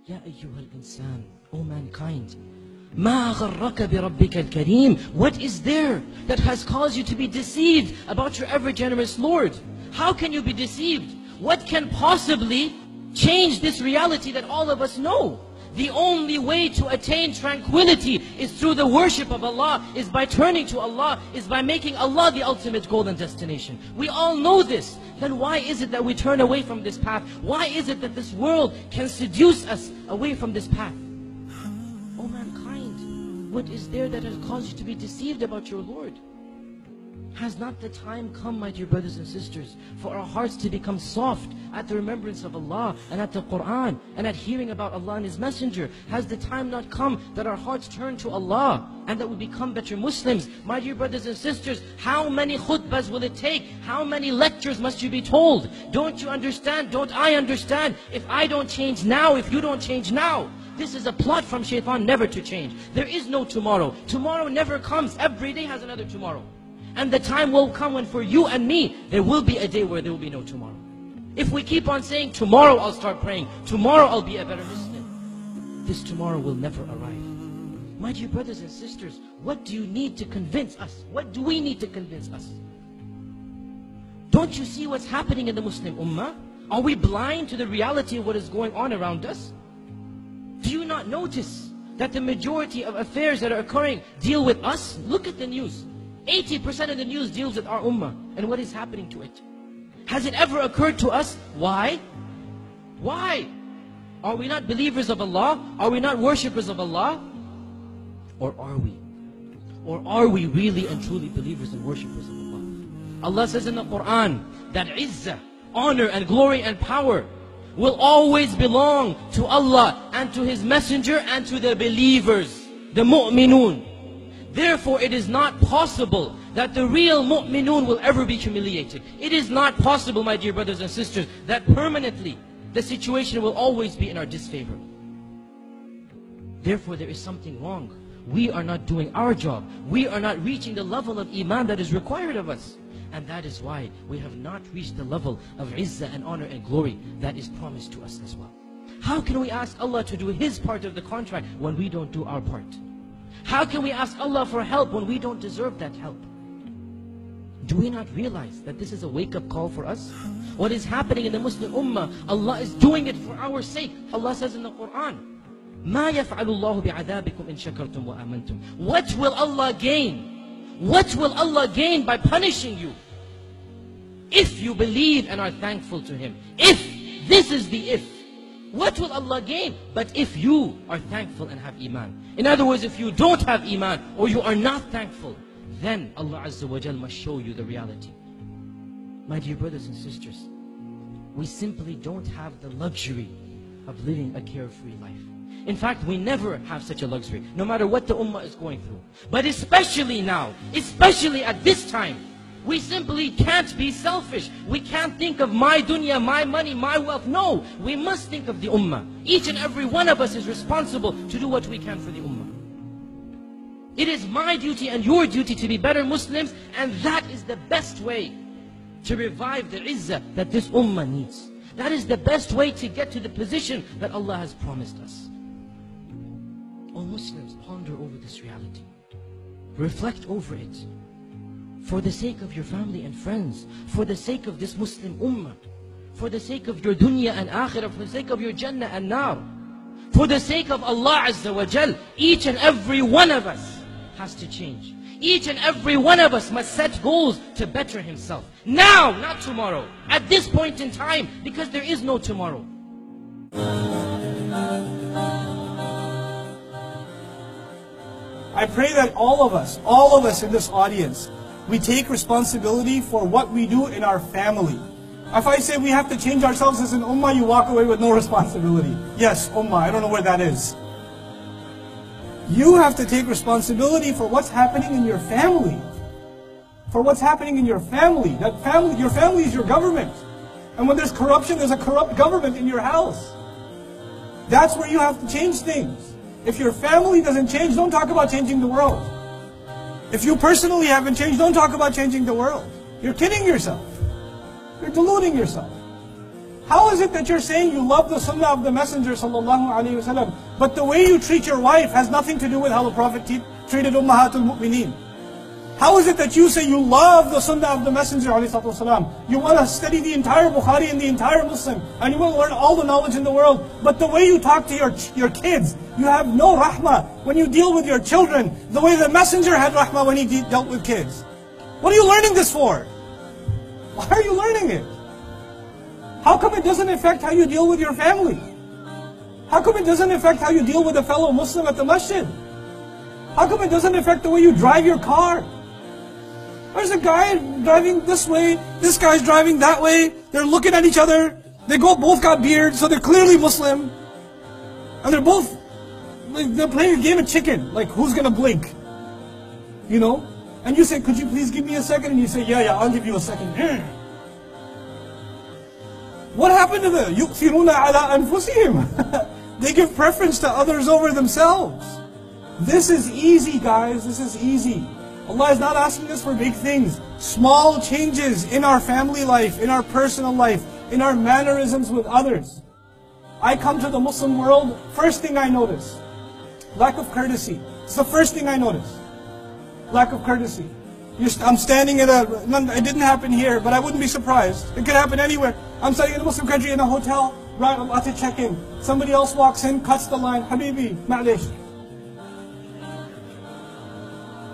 Ya ayyuhal insan, O mankind, ما غرك بربك الكريم. What is there that has caused you to be deceived about your ever generous Lord? How can you be deceived? What can possibly change this reality that all of us know? The only way to attain tranquility is through the worship of Allah, is by turning to Allah, is by making Allah the ultimate goal and destination. We all know this. Then why is it that we turn away from this path? Why is it that this world can seduce us away from this path? Oh mankind, what is there that has caused you to be deceived about your Lord? Has not the time come, my dear brothers and sisters, for our hearts to become soft at the remembrance of Allah and at the Quran and at hearing about Allah and His Messenger? Has the time not come that our hearts turn to Allah and that we become better Muslims? My dear brothers and sisters, how many khutbahs will it take? How many lectures must you be told? Don't you understand? Don't I understand? If I don't change now, if you don't change now, this is a plot from shaitan never to change. There is no tomorrow. Tomorrow never comes. Every day has another tomorrow. And the time will come when for you and me, there will be a day where there will be no tomorrow. If we keep on saying, tomorrow I'll start praying, tomorrow I'll be a better Muslim, this tomorrow will never arrive. My dear brothers and sisters, what do you need to convince us? What do we need to convince us? Don't you see what's happening in the Muslim Ummah? Are we blind to the reality of what is going on around us? Do you not notice that the majority of affairs that are occurring deal with us? Look at the news. 80% of the news deals with our ummah and what is happening to it. Has it ever occurred to us? Why? Why? Are we not believers of Allah? Are we not worshippers of Allah? Or are we? Or are we really and truly believers and worshippers of Allah? Allah says in the Quran that izzah, honor and glory and power will always belong to Allah and to His Messenger and to the believers, the mu'minun. Therefore, it is not possible that the real mu'minun will ever be humiliated. It is not possible, my dear brothers and sisters, that permanently the situation will always be in our disfavor. Therefore, there is something wrong. We are not doing our job. We are not reaching the level of iman that is required of us. And that is why we have not reached the level of izzah and honor and glory that is promised to us as well. How can we ask Allah to do His part of the contract when we don't do our part? How can we ask Allah for help when we don't deserve that help? Do we not realize that this is a wake-up call for us? What is happening in the Muslim Ummah, Allah is doing it for our sake. Allah says in the Quran, مَا يَفْعَلُ اللَّهُ بِعَذَابِكُمْ إِن شَكَرْتُمْ وَآمَنْتُمْ. What will Allah gain? What will Allah gain by punishing you? If you believe and are thankful to Him. If, this is the if. What will Allah gain? But if you are thankful and have iman. In other words, if you don't have iman or you are not thankful, then Allah Azza wa Jal must show you the reality. My dear brothers and sisters, we simply don't have the luxury of living a carefree life. In fact, we never have such a luxury, no matter what the ummah is going through. But especially now, especially at this time, we simply can't be selfish. We can't think of my dunya, my money, my wealth. No, we must think of the ummah. Each and every one of us is responsible to do what we can for the ummah. It is my duty and your duty to be better Muslims, and that is the best way to revive the izzah that this ummah needs. That is the best way to get to the position that Allah has promised us. O Muslims, ponder over this reality. Reflect over it. For the sake of your family and friends, for the sake of this Muslim ummah, for the sake of your dunya and akhirah, for the sake of your jannah and nar, for the sake of Allah Azza wa Jal, each and every one of us has to change. Each and every one of us must set goals to better himself. Now, not tomorrow. At this point in time, because there is no tomorrow. I pray that all of us in this audience, we take responsibility for what we do in our family. If I say we have to change ourselves as an ummah, you walk away with no responsibility. Yes, ummah, I don't know where that is. You have to take responsibility for what's happening in your family. For what's happening in your family. Your family is your government. And when there's corruption, there's a corrupt government in your house. That's where you have to change things. If your family doesn't change, don't talk about changing the world. If you personally haven't changed, don't talk about changing the world. You're kidding yourself. You're deluding yourself. How is it that you're saying you love the sunnah of the Messenger sallallahu alaihi wasallam, but the way you treat your wife has nothing to do with how the Prophet treated Ummahatul Mu'mineen? How is it that you say you love the sunnah of the Messenger alayhi salatu wasalam? You want to study the entire Bukhari and the entire Muslim, and you want to learn all the knowledge in the world, but the way you talk to your kids, you have no rahmah when you deal with your children, the way the Messenger had rahmah when he dealt with kids. What are you learning this for? Why are you learning it? How come it doesn't affect how you deal with your family? How come it doesn't affect how you deal with a fellow Muslim at the masjid? How come it doesn't affect the way you drive your car? There's a guy driving this way, this guy's driving that way, they're looking at each other, both got beards, so they're clearly Muslim. And they're playing a game of chicken, like who's gonna blink? You know? And you say, could you please give me a second? And you say, yeah, I'll give you a second. What happened to the يُؤْثِرُونَ عَلَىٰ أَنفُسِهِمْ? They give preference to others over themselves. This is easy, guys. This is easy. Allah is not asking us for big things. Small changes in our family life, in our personal life, in our mannerisms with others. I come to the Muslim world, first thing I notice, lack of courtesy. It's the first thing I notice. Lack of courtesy. I'm standing at it didn't happen here, but I wouldn't be surprised. It could happen anywhere. I'm standing in a Muslim country in a hotel, right, I'm about to check in. Somebody else walks in, cuts the line, Habibi, ma'lish.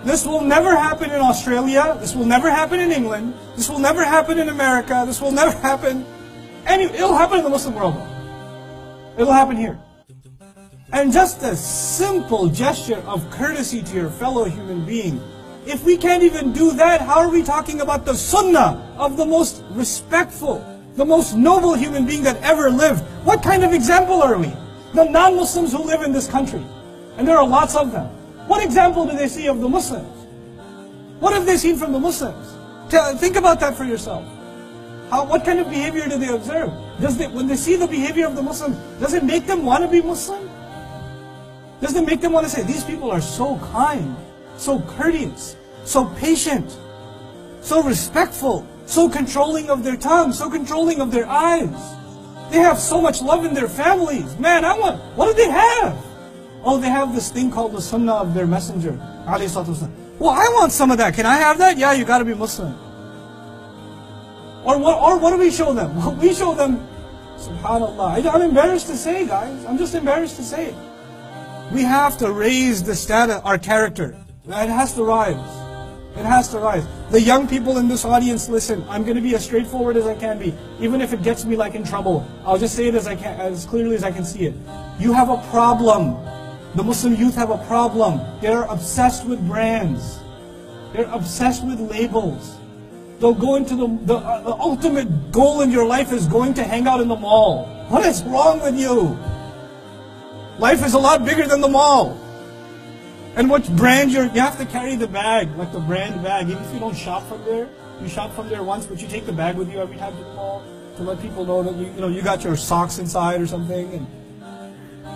This will never happen in Australia, this will never happen in England, this will never happen in America, this will never happen, it'll happen in the Muslim world. It'll happen here. And just a simple gesture of courtesy to your fellow human being. If we can't even do that, how are we talking about the sunnah of the most respectful, the most noble human being that ever lived? What kind of example are we? The non-Muslims who live in this country, and there are lots of them. What example do they see of the Muslims? What have they seen from the Muslims? Think about that for yourself. What kind of behavior do they observe? When they see the behavior of the Muslims, does it make them want to be Muslim? Does it make them want to say, these people are so kind, so courteous, so patient, so respectful, so controlling of their tongue, so controlling of their eyes. They have so much love in their families. Man, what do they have? Oh, they have this thing called the sunnah of their messenger. Well, I want some of that. Can I have that? Yeah, you got to be Muslim. Or what do we show them? Well, we show them, subhanallah. I'm embarrassed to say, guys. I'm just embarrassed to say. We have to raise the status, our character. It has to rise. It has to rise. The young people in this audience, listen, I'm going to be as straightforward as I can be. Even if it gets me like in trouble. I'll just say it as clearly as I can see it. You have a problem. The Muslim youth have a problem. They're obsessed with brands. They're obsessed with labels. They'll go into the ultimate goal in your life is going to hang out in the mall. What is wrong with you? Life is a lot bigger than the mall. And what brand you have to carry the bag, like the brand bag. Even if you don't shop from there, you shop from there once, but you take the bag with you every time to the mall to let people know that you got your socks inside or something,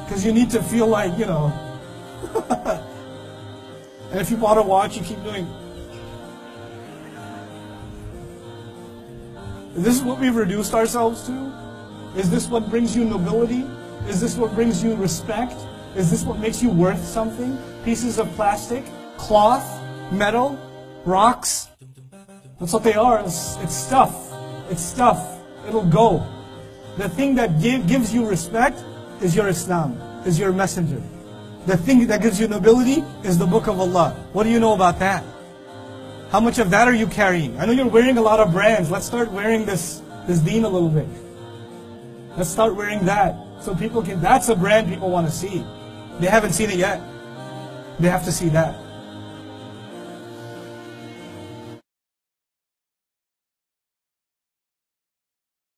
because you need to feel like And if you bought a watch, you keep doing. Is this what we've reduced ourselves to? Is this what brings you nobility? Is this what brings you respect? Is this what makes you worth something? Pieces of plastic, cloth, metal, rocks. That's what they are. It's stuff. It's stuff. It'll go. The thing that gives you respect is your Islam, is your messenger. The thing that gives you nobility is the book of Allah. What do you know about that? How much of that are you carrying? I know you're wearing a lot of brands. Let's start wearing this deen a little bit. Let's start wearing that. So people that's a brand people want to see. They haven't seen it yet. They have to see that.